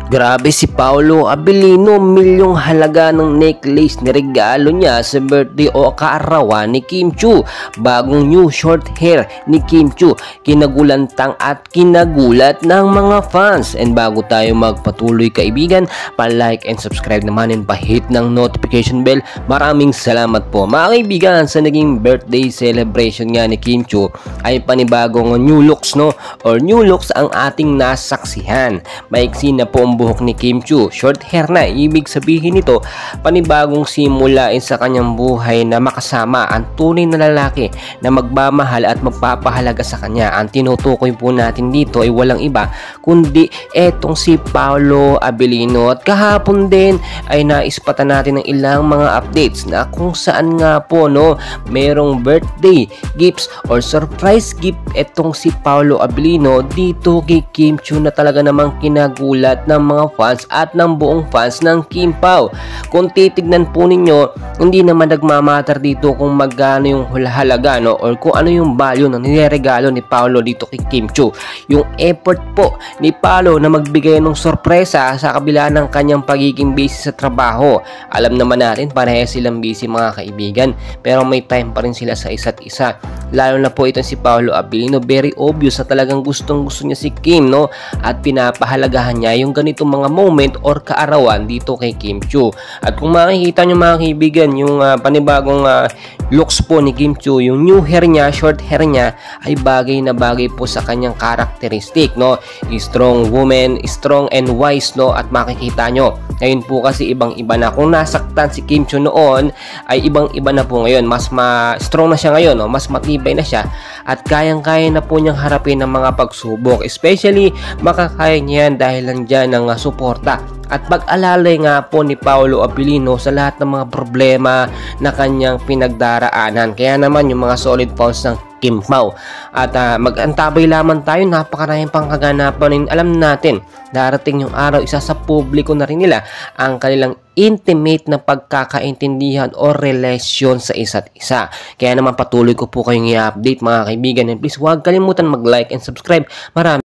Grabe si Paolo Abilino, milyong halaga ng necklace ni regalo niya sa birthday o kaarawan ni Kim Chiu. Bagong new short hair ni Kim Chiu, kinagulantang at kinagulat ng mga fans. And bago tayo magpatuloy kaibigan, pa-like and subscribe naman and pa-hit ng notification bell. Maraming salamat po mga kaibigan. Sa naging birthday celebration nga ni Kim Chiu ay panibagong new looks or new looks ang ating nasaksihan. Maiksi na po ang buhok ni Kim Chiu, short hair na. Ibig sabihin nito, panibagong simula sa kanyang buhay na makasama ang tunay na lalaki na magmamahal at magpapahalaga sa kanya. Ang tinutukoy po natin dito ay walang iba kundi etong si Paolo Abilino. At kahapon din ay naispatan natin ng ilang mga updates na kung saan nga po merong birthday gifts or surprise gift etong si Paolo Abilino dito kay Kim Chiu na talaga namang kinagulat ng mga fans at ng buong fans ng Kim Pao. Kung titignan po ninyo, hindi naman nagmamatter dito kung magkano yung halaga or kung ano yung value ng niregalo ni Paolo dito kay Kim Chiu. Yung effort po ni Paolo na magbigay ng sorpresa sa kabila ng kanyang pagiging busy sa trabaho. Alam naman natin, parehas silang busy mga kaibigan, pero may time pa rin sila sa isa't isa. Lalo na po ito si Paolo Abilino, very obvious na talagang gustong gusto niya si Kim at pinapahalagahan niya yung ganitong mga moment or kaarawan dito kay Kim Chiu. At kung makikita nyo mga kaibigan, yung panibagong looks po ni Kim Chiu, yung new hair niya, short hair niya ay bagay na bagay po sa kanyang karakteristik, strong woman, strong and wise, at makikita nyo ngayon po kasi ibang-iba na. Kung nasaktan si Kim Chiu noon ay ibang-iba na po ngayon. Mas strong na siya ngayon, mas matibay na siya at kayang-kaya na po niyang harapin ang mga pagsubok. Especially makakaya niya yan dahil nandiyan ng suporta at pag-alalay nga po ni Paolo Abilino sa lahat ng mga problema na kanyang pinagdaraanan. Kaya naman yung mga solid fans ng Kim Pao at mag-antabay lamang tayo, napakaraming pang kaganapan. Alam natin, darating yung araw, isa sa publiko na rin nila ang kanilang intimate na pagkakaintindihan o relasyon sa isa't isa. Kaya naman patuloy ko po kayong i-update mga kaibigan, and please huwag kalimutan mag-like and subscribe. Marami